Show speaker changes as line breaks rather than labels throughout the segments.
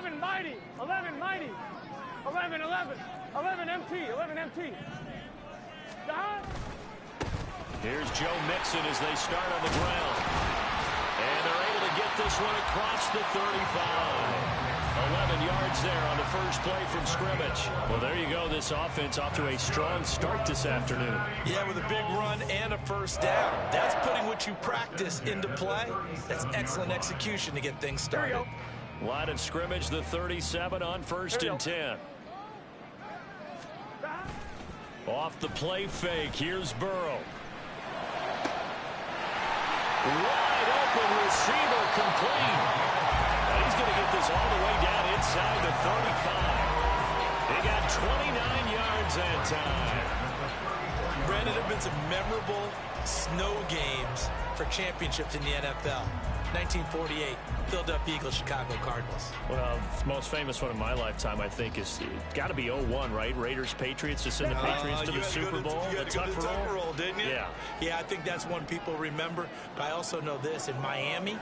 11 mighty. 11 mighty. 11, 11. 11 MT. 11 MT. Stop.
Here's Joe Mixon as they start on the ground. And they're able to get this one across the 35. 11 yards there on the first play from scrimmage. Well, there you go. This offense off to a strong start this afternoon.
Yeah, with a big run and a first down. That's putting what you practice into play. That's excellent execution to get things started.
Line of scrimmage, the 37 on 1st and 10. Off the play fake, here's Burrow. Wide open receiver, complete. He's going to get this all the way down inside the 35. He got 29 yards that time.
Brandon, there have been some memorable snow games for championships in the NFL. 1948, Philadelphia Eagles, Chicago Cardinals.
Well, the most famous one in my lifetime, I think, is got to be 01, right? Raiders, Patriots, to send the Patriots to the Super Bowl.
You had to go to the Tucker Roll, didn't you?
Yeah.
Yeah, I think that's one people remember. But I also know this. In Miami,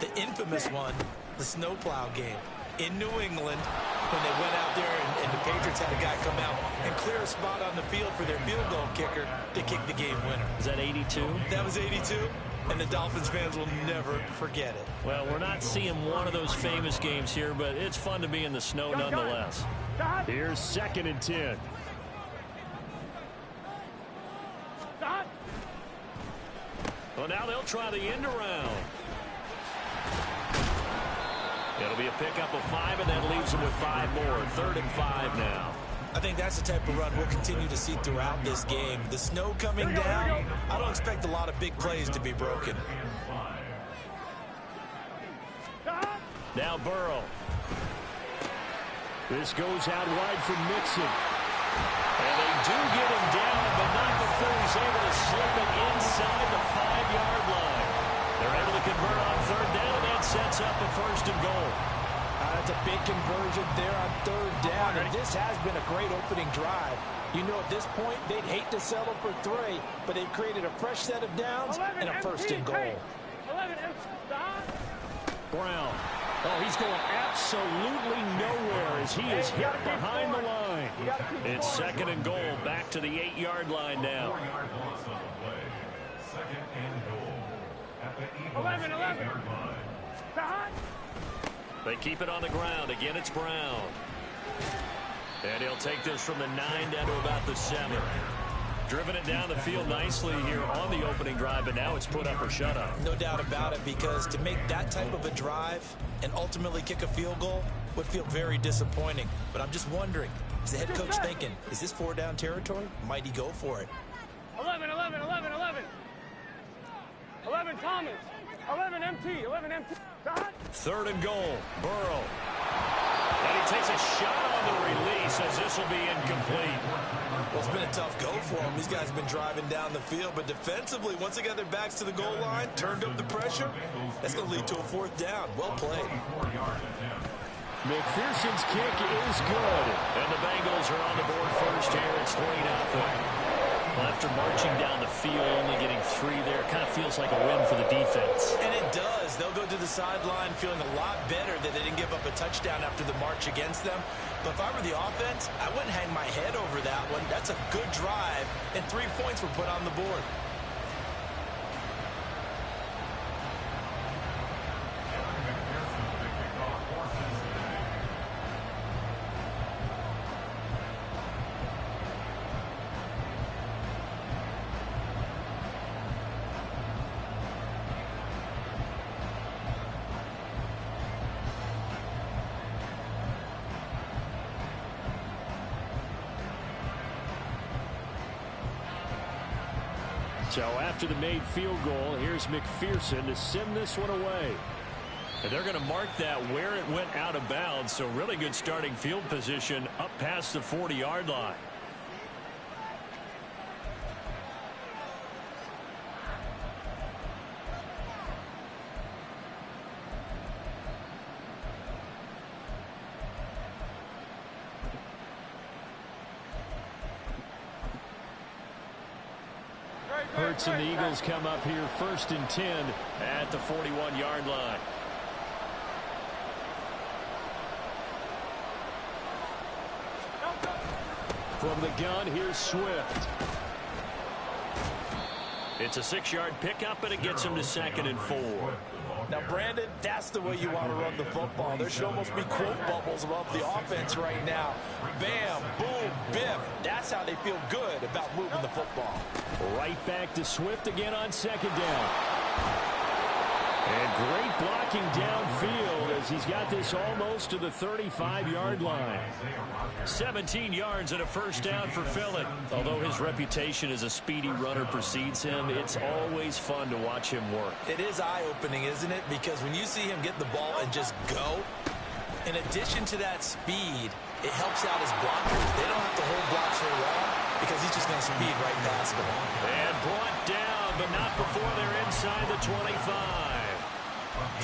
the infamous one, the snowplow game. In New England, when they went out there and the Patriots had a guy come out and clear a spot on the field for their field goal kicker to kick the game winner.
Is that 82?
That was 82. And the Dolphins fans will never forget it.
Well, we're not seeing one of those famous games here, but it's fun to be in the snow nonetheless. Here's 2nd and 10. Well, now they'll try the end around. It'll be a pickup of 5, and that leaves them with 5 more. 3rd and 5 now.
I think that's the type of run we'll continue to see throughout this game. The snow coming down, I don't expect a lot of big plays to be broken.
Now Burrow. This goes out wide for Mixon. And they do get him down, but not before he's able to slip it inside the 5-yard line. They're able to convert on 3rd down, and that sets up a 1st and goal.
That's a big conversion there on 3rd down, and this has been a great opening drive. You know, at this point, they'd hate to settle for 3, but they've created a fresh set of downs and a 1st and goal.
Brown. Oh, he's going absolutely nowhere as he is hit behind the line. It's 2nd and goal, back to the 8-yard line now.
11.
They keep it on the ground. Again, it's Brown. And he'll take this from the 9 down to about the 7. Driven it down the field nicely here on the opening drive, but now it's put up or shut up.
No doubt about it, because to make that type of a drive and ultimately kick a field goal would feel very disappointing. But I'm just wondering, is the head coach thinking, is this 4-down territory? Might he go for it?
11 Thomas. 11 MT. 11 MT.
3rd and goal. Burrow. And he takes a shot on the release as this will be incomplete.
Well, it's been a tough go for him. These guys have been driving down the field, but defensively, once they got their backs to the goal line, turned up the pressure, that's going to lead to a 4th down. Well played.
McPherson's kick is good. And the Bengals are on the board first here. It's 3-0. Well, after marching down the field, only getting 3 there, kind of feels like a win for the defense.
And it does. They'll go to the sideline feeling a lot better that they didn't give up a touchdown after the march against them. But if I were the offense, I wouldn't hang my head over that one. That's a good drive, and 3 points were put on the board.
So after the made field goal, here's McPherson to send this one away. And they're going to mark that where it went out of bounds. So really good starting field position up past the 40-yard line. Hurts and the Eagles come up here 1st and 10 at the 41-yard line. From the gun, here's Swift. It's a 6-yard pickup, and it gets him to 2nd and 4.
Now, Brandon, that's the way you want to run the football. There should almost be quote bubbles about the offense right now. Bam, boom, biff. That's how they feel good about moving the football.
Right back to Swift again on 2nd down. And great blocking downfield as he's got this almost to the 35-yard line. 17 yards and a 1st down for Philly. Although his reputation as a speedy runner precedes him, it's always fun to watch him work.
It is eye-opening, isn't it? Because when you see him get the ball and just go, in addition to that speed, it helps out his blockers. They don't have to hold blocks for long because he's just going to speed right past them.
And brought down, but not before they're inside the 25.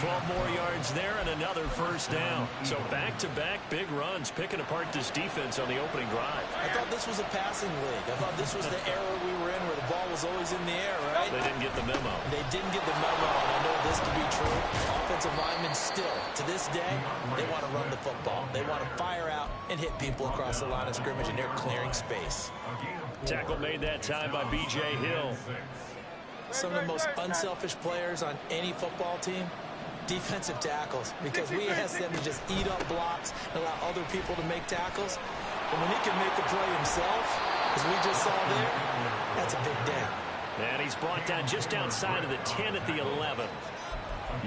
12 more yards there and another 1st down. So back-to-back big runs, picking apart this defense on the opening drive.
I thought this was a passing league. I thought this was the era we were in where the ball was always in the air, right?
They didn't get the memo.
They didn't get the memo, and I know this to be true. Offensive linemen still, to this day, they want to run the football. They want to fire out and hit people across the line of scrimmage, and they're clearing space. Tackle made that time by B.J. Hill. Some of the most unselfish players on any football team, defensive tackles, because we ask them to just eat up blocks and allow other people to make tackles. But when he can make the play himself, as we just saw there, that's a big down.
And he's brought down just outside of the 10 at the 11.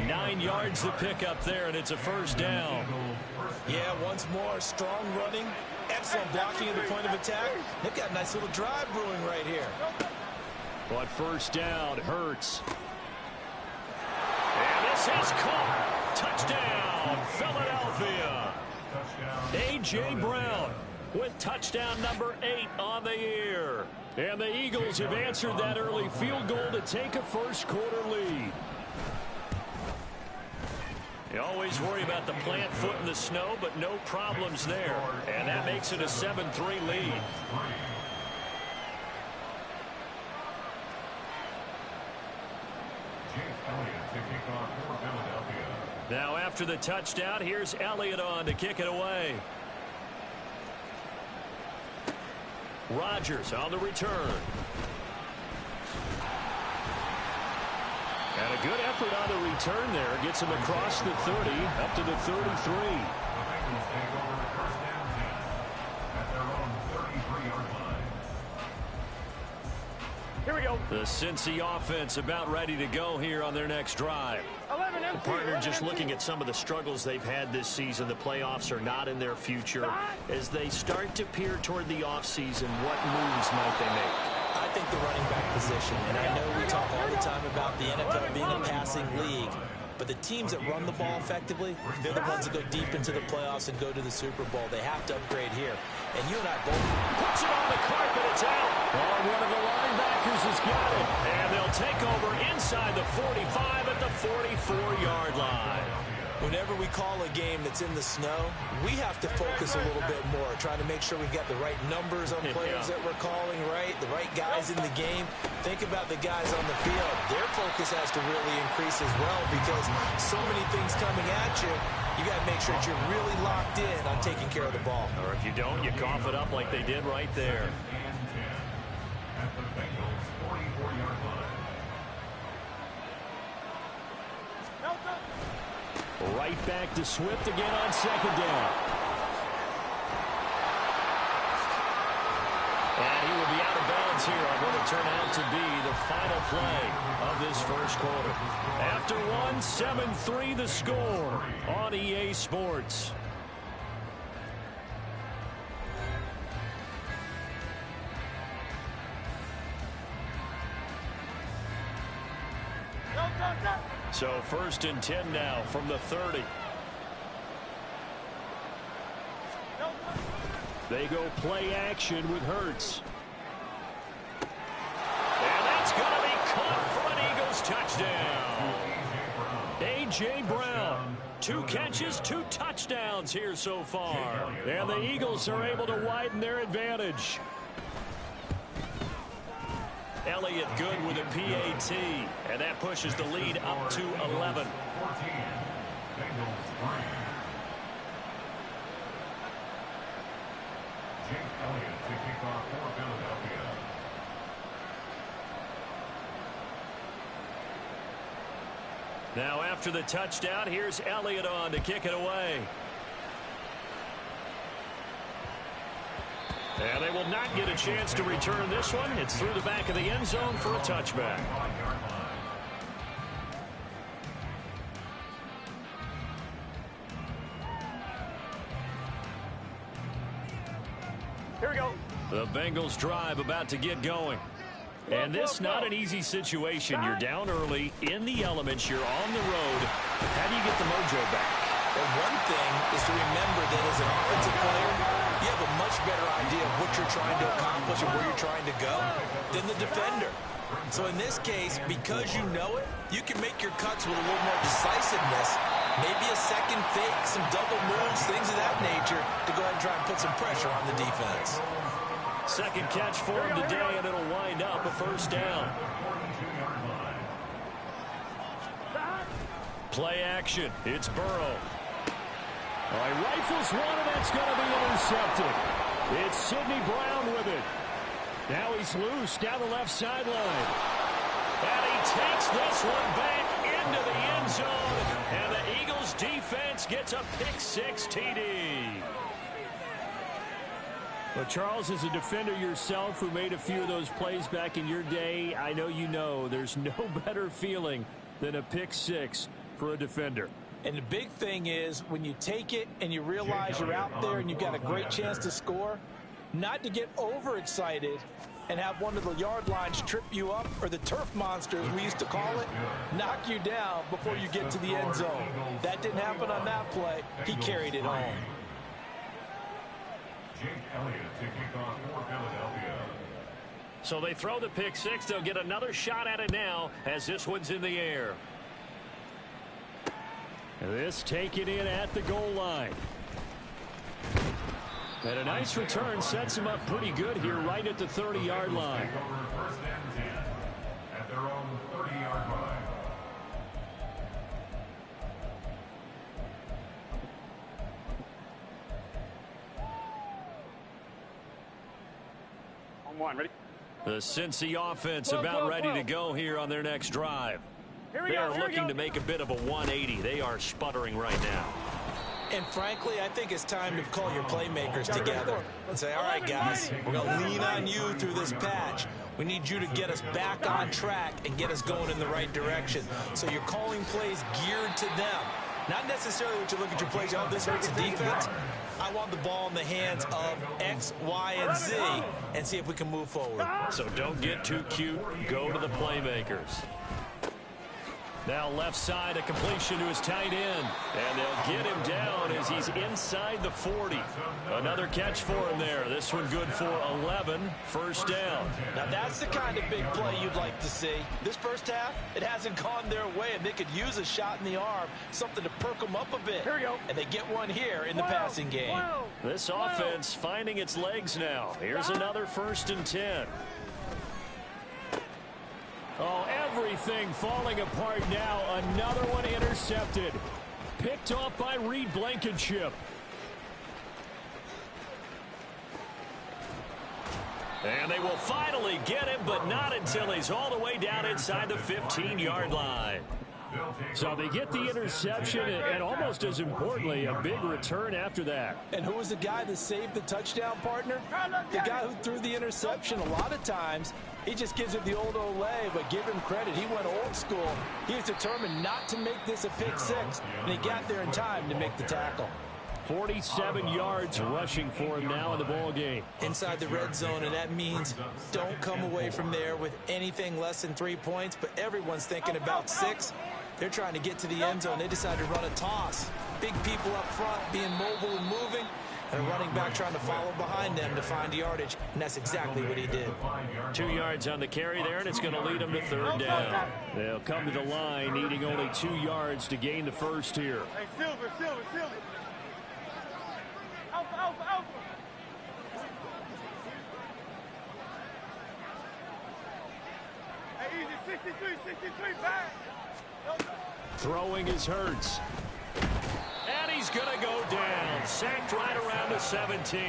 9 yards to pick up there, and it's a 1st down.
Yeah, once more, strong running, excellent blocking at the point of attack. They've got a nice little drive brewing right here.
But 1st down, Hurts. And this is caught. Touchdown, Philadelphia. A.J. Brown with touchdown number 8 on the year. And the Eagles have answered that early field goal to take a 1st quarter lead. You always worry about the plant foot in the snow, but no problems there. And that makes it a 7-3 lead. Now after the touchdown, here's Elliott on to kick it away. Rodgers on the return. And a good effort on the return there. Gets him across the 30, up to the 33.
Here we go.
The Cincy offense about ready to go here on their next drive.
11 empty,
The partner
11
just
empty.
looking at some of the struggles they've had this season. The playoffs are not in their future. As they start to peer toward the offseason, what moves might they make?
I think the running back position, and I know we talk all the time about the NFL being a passing league, but the teams that run the ball effectively, they're the ones that go deep into the playoffs and go to the Super Bowl. They have to upgrade here. And you and I both...
Puts it on the carpet. It's out. Oh, one of the linebackers has got it. And they'll take over inside the 45 at the 44-yard line.
Whenever we call a game that's in the snow, we have to focus a little bit more, trying to make sure we've got the right numbers on players that we're calling, right? The right guys in the game. Think about the guys on the field. Their focus has to really increase as well because so many things coming at you. You got to make sure that you're really locked in on taking care of the ball.
Or if you don't, you cough it up like they did right there. Right back to Swift again on 2nd down. And he will be out of bounds here on what will turn out to be the final play of this 1st quarter. After one, 7-3 the score on EA Sports. So 1st and 10 now from the 30. They go play action with Hurts. And that's going to be caught for an Eagles touchdown. A.J. Brown, 2 catches, 2 touchdowns here so far. And the Eagles are able to widen their advantage. Elliott good with a PAT, and that pushes the lead up to 11. Now after the touchdown, here's Elliott on to kick it away. And they will not get a chance to return this one. It's through the back of the end zone for a touchback.
Here we go.
The Bengals drive about to get going. And this not an easy situation. You're down early, in the elements, you're on the road. How do you get the mojo back?
Well, one thing is to remember that as an offensive player, you have a much better idea of what you're trying to accomplish and where you're trying to go than the defender. So in this case, because you know it, you can make your cuts with a little more decisiveness, maybe a second fake, some double moves, things of that nature, to go ahead and try and put some pressure on the defense.
Second catch for him today, and it'll wind up a first down. Play action. It's Burrow. All right, rifles one, and it's going to be intercepted. It's Sidney Brown with it. Now he's loose down the left sideline. And he takes this one back into the end zone. And the Eagles defense gets a pick-6 TD. Well, Charles, as a defender yourself who made a few of those plays back in your day, I know you know there's no better feeling than a pick-6 for a defender.
And the big thing is when you take it and you realize you're out there and you've got a great chance to score, not to get overexcited and have one of the yard lines trip you up, or the turf monsters we used to call it, knock you down before you get to the end zone. That didn't happen on that play. He carried it home.
So they throw the pick-6. They'll get another shot at it now as this one's in the air. This taken in at the goal line. And a nice return sets him up pretty good here right at the 30-yard line.
At their own 30-yard line.
On one, ready?
The Cincy offense about ready to go here on their next drive. They are looking to make a bit of a 180. They are sputtering right now.
And frankly, I think it's time to call your playmakers together and say, all right, guys, we're going to lean on you through this patch. We need you to get us back on track and get us going in the right direction. So you're calling plays geared to them. Not necessarily what you look at your plays, oh, this hurts the defense. I want the ball in the hands of X, Y, and Z and see if we can move forward.
So don't get too cute. Go to the playmakers. Now left side, a completion to his tight end. And they'll get him down as he's inside the 40. Another catch for him there. This one good for 11. First down.
Now that's the kind of big play you'd like to see. This first half, it hasn't gone their way, and they could use a shot in the arm, something to perk them up a bit.
Here we go.
And they get one here in the passing game.
This offense finding its legs now. Here's another 1st and 10. Oh, everything falling apart now. Another one intercepted. Picked off by Reed Blankenship. And they will finally get him, but not until he's all the way down inside the 15-yard line. So they get the interception, and almost as importantly, a big return after that.
And who was the guy that saved the touchdown, partner? The guy who threw the interception. A lot of times, he just gives it the old Olay, but give him credit. He went old school. He was determined not to make this a pick-6, and he got there in time to make the tackle.
47 yards rushing for him now in the ball game.
Inside the red zone, and that means don't come away from there with anything less than 3 points, but everyone's thinking about 6. They're trying to get to the end zone. They decided to run a toss. Big people up front being mobile and moving, and a running back trying to follow behind them to find yardage, and that's exactly what he did.
2 yards on the carry there, and it's going to lead them to 3rd down. They'll come to the line, needing only 2 yards to gain the first here.
Hey, Silver. Alpha. Hey, easy, 63, back.
Throwing is Hurts. And he's going to go down. Sacked right around the 17.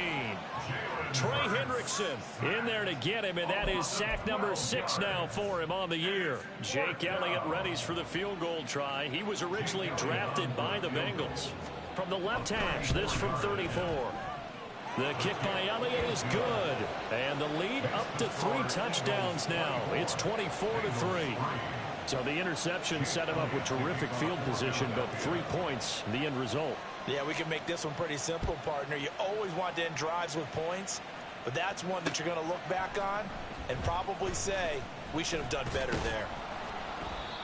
Trey Hendrickson in there to get him, and that is sack number 6 now for him on the year. Jake Elliott readies for the field goal try. He was originally drafted by the Bengals. From the left hash, this from 34. The kick by Elliott is good, and the lead up to 3 touchdowns now. It's 24-3. So the interception set him up with terrific field position, but 3 points, the end result.
Yeah, we can make this one pretty simple, partner. You always want to end drives with points, but that's one that you're going to look back on and probably say, we should have done better there.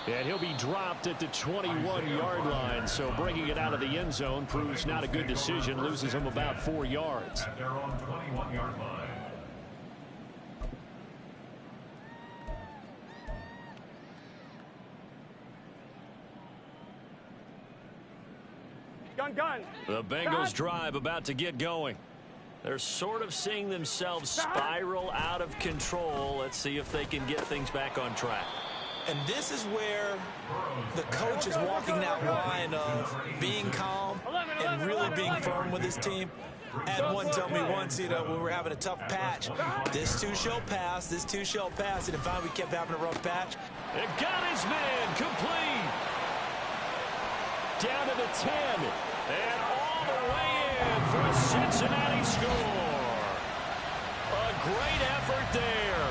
And he'll be dropped at the 21-yard line, so bringing it out of the end zone proves not a good decision, loses him about 4 yards.
At their own 21-yard line.
Gun.
The Bengals drive about to get going. They're sort of seeing themselves spiral out of control. Let's see if they can get things back on track.
And this is where the coach is walking that line of being calm and really being firm with his team. I had one tell me once, when we were having a tough patch, this too shall pass, this too shall pass. And finally we kept having a rough patch.
It got his man complete. Down to the 10. And all the way in for a Cincinnati score. A great effort there.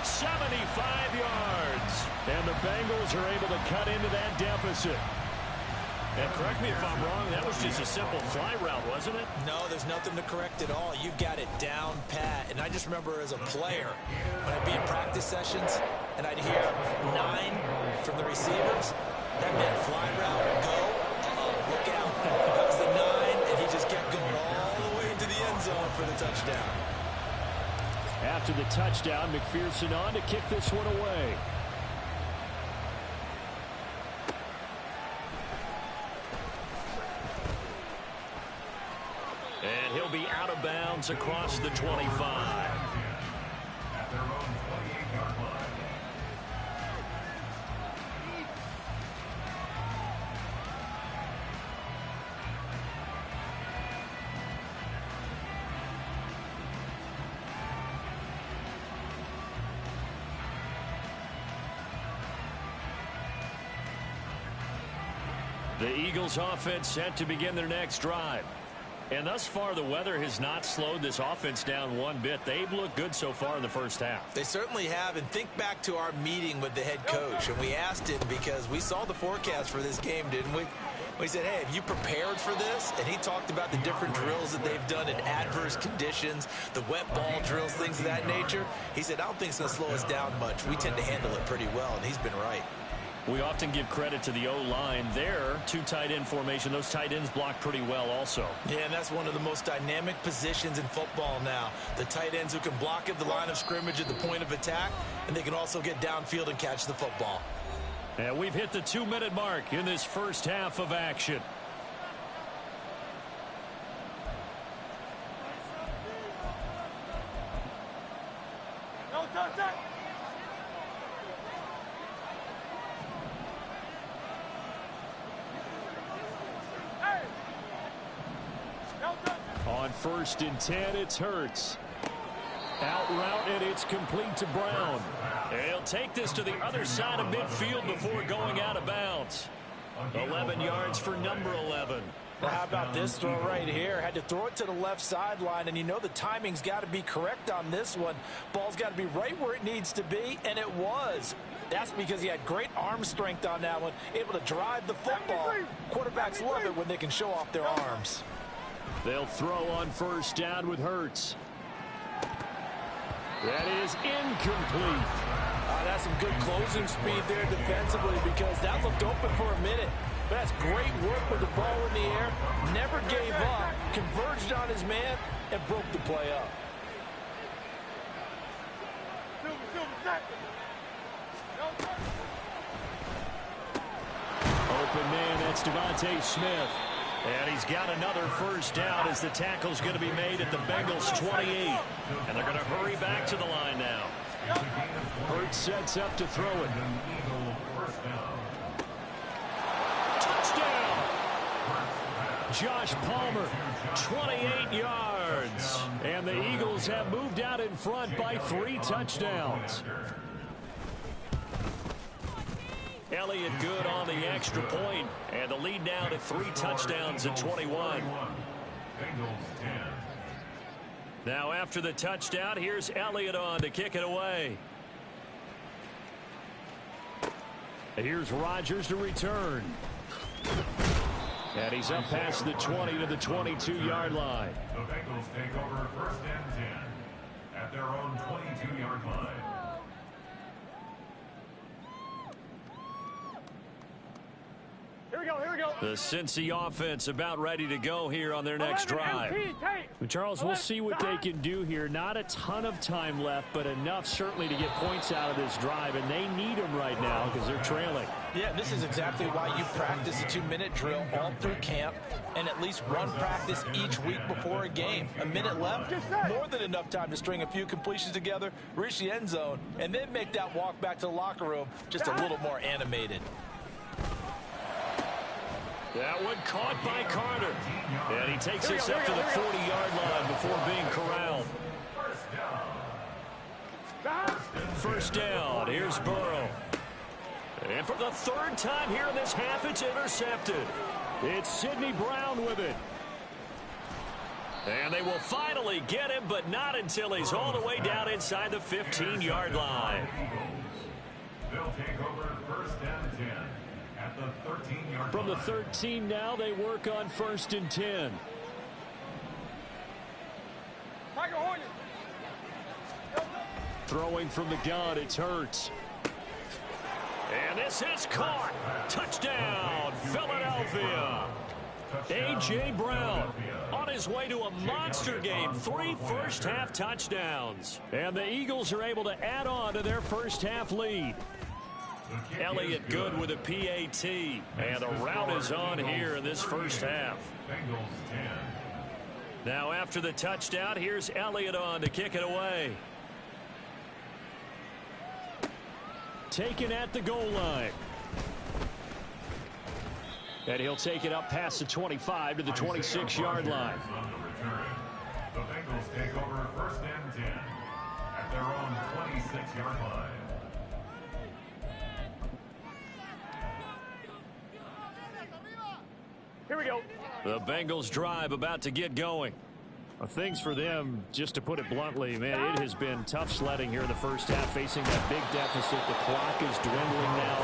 75 yards. And the Bengals are able to cut into that deficit. And correct me if I'm wrong, that was just a simple fly route, wasn't it?
No, there's nothing to correct at all. You've got it down pat. And I just remember as a player, when I'd be in practice sessions and I'd hear 9 from the receivers, that meant fly route, go. Look out. That was the 9, and he just kept going all the way into the end zone for the touchdown.
After the touchdown, McPherson on to kick this one away. And he'll be out of bounds across the 25.
At their own 28-yard line.
The Eagles offense set to begin their next drive. And thus far, the weather has not slowed this offense down one bit. They've looked good so far in the first half.
They certainly have. And think back to our meeting with the head coach. And we asked him because we saw the forecast for this game, didn't we? We said, hey, have you prepared for this? And he talked about the different drills that they've done in adverse conditions, the wet ball drills, things of that nature. He said, I don't think it's going to slow us down much. We tend to handle it pretty well, and he's been right.
We often give credit to the O-line. Their 2 tight end formation, those tight ends block pretty well also.
Yeah, and that's one of the most dynamic positions in football now. The tight ends who can block at the line of scrimmage at the point of attack, and they can also get downfield and catch the football.
And we've hit the 2-minute mark in this first half of action.
No touchdown.
On 1st and 10, it's Hurts. Out route, and it's complete to Brown. And he'll take this to the other side of midfield before going out of bounds. 11 yards for number 11.
Now, how about this throw right here? Had to throw it to the left sideline, and you know the timing's got to be correct on this one. Ball's got to be right where it needs to be, and it was. That's because he had great arm strength on that one, able to drive the football. Quarterbacks love it when they can show off their arms.
They'll throw on 1st down with Hurts. That is incomplete.
That's some good closing speed there defensively because that looked open for a minute. But that's great work with the ball in the air. Never gave up, converged on his man, and broke the play up.
Open man, that's Devontae Smith. And he's got another 1st down as the tackle's going to be made at the Bengals 28. And they're going to hurry back to the line now. Hurts sets up to throw it. Touchdown! Josh Palmer, 28 yards. And the Eagles have moved out in front by 3 touchdowns. Elliott good on the extra point, and the lead now to 3 touchdowns at 21. Now after the touchdown, here's Elliott on to kick it away. Here's Rodgers to return. And he's up past the 20 to the 22-yard line.
The Bengals take over 1st and 10 at their own 22-yard line.
Here we go, here we go.
The Cincy offense about ready to go here on their next
11
drive.
MP, take.
Charles, we'll see what they can do here. Not a ton of time left, but enough certainly to get points out of this drive, and they need them right now because they're trailing.
Yeah, this is exactly why you practice a 2-minute drill all through camp and at least one practice each week before a game. A minute left, more than enough time to string a few completions together, reach the end zone, and then make that walk back to the locker room just a little more animated.
That one caught by Carter. And he takes us up to the 40-yard line before being corralled. First down. Here's Burrow. And for the 3rd time here in this half, it's intercepted. It's Sidney Brown with it. And they will finally get him, but not until he's all the way down inside the 15-yard line.
They'll take over 1st and 10 at the 13-yard
From the
line.
13 now, they work on 1st and 10.
Tiger Hornet.
Throwing from the gun, it's Hurts.
And this is caught. Touchdown, Philadelphia. A.J. Brown on his way to a monster game. 3 first-half touchdowns. And the Eagles are able to add on to their first-half lead. Elliott good with a PAT. And the route is on here in this first half.
Bengals 10.
Now after the touchdown, here's Elliott on to kick it away.
Taken at the goal line. And he'll take it up past the 25 to the 26-yard line.
On the return. The Bengals take over 1st and 10 at their own 26-yard line.
Here we go.
The Bengals drive about to get going.
Well, things for them, just to put it bluntly, man, it has been tough sledding here in the first half, facing that big deficit. The clock is dwindling now.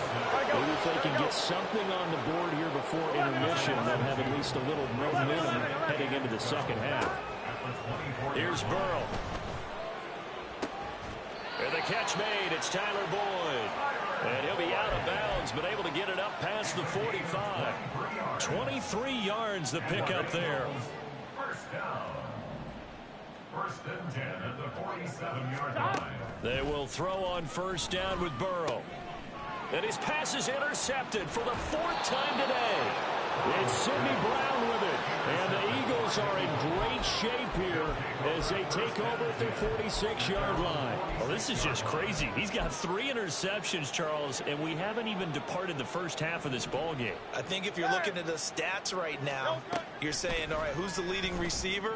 Maybe if they can get something on the board here before intermission, they'll have at least a little momentum heading into the second half.
Here's Burrow. And the catch made. It's Tyler Boyd. And he'll be out of bounds, but able to get it up past the 45. 23 yards the pickup there.
First down. 1st and 10 at the 47-yard line.
They will throw on first down with Burrow. And his pass is intercepted for the 4th time today. It's Sidney Brown with it. And the Eagles are in great shape here as they take over at their 46-yard line.
Well, this is just crazy. He's got 3 interceptions, Charles, and we haven't even departed the first half of this ball game.
I think if you're looking at the stats right now, you're saying, all right, who's the leading receiver?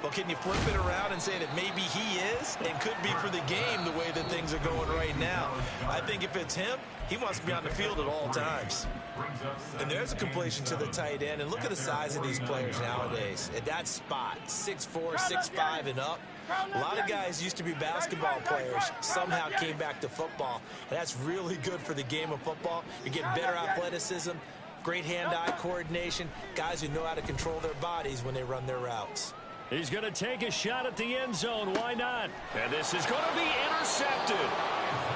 Well, can you flip it around and say that maybe he is and could be for the game the way that things are going right now? I think if it's him, he wants to be on the field at all times. And there's a completion to the tight end. And look at the size of these players nowadays. At that spot, 6'4", 6'5", and up. A lot of guys used to be basketball players, somehow came back to football. And that's really good for the game of football. You're getting better athleticism, great hand-eye coordination, guys who know how to control their bodies when they run their routes.
He's going to take a shot at the end zone. Why not? And this is going to be intercepted.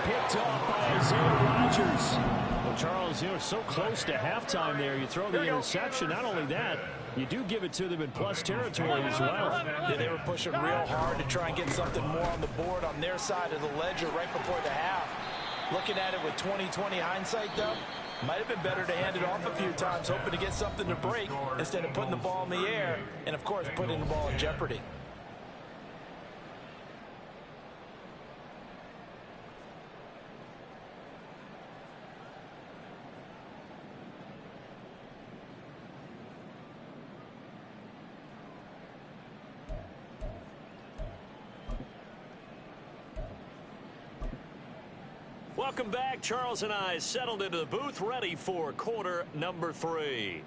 Picked off by Isaiah Rodgers. Well, Charles, you know, so close to halftime there. You throw the interception. Not only that, you do give it to them in plus territory as well.
Yeah, they were pushing real hard to try and get something more on the board on their side of the ledger right before the half. Looking at it with 20/20 hindsight, though, might have been better to hand it off a few times, hoping to get something to break instead of putting the ball in the air and, of course, putting the ball in jeopardy.
Welcome back. Charles and I settled into the booth, ready for quarter number 3.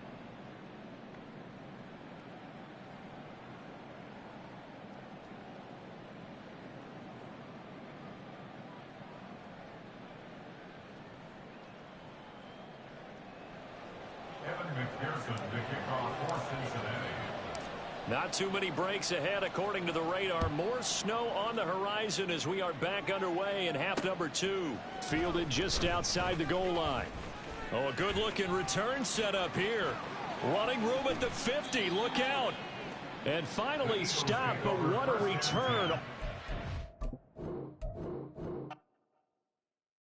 McPherson to kick off for Cincinnati.
Not too many breaks ahead according to the radar. More snow on the horizon as we are back underway in half number 2.
Fielded just outside the goal line.
Oh, a good-looking return set up here. Running room at the 50. Look out.
And finally stopped, but what a return.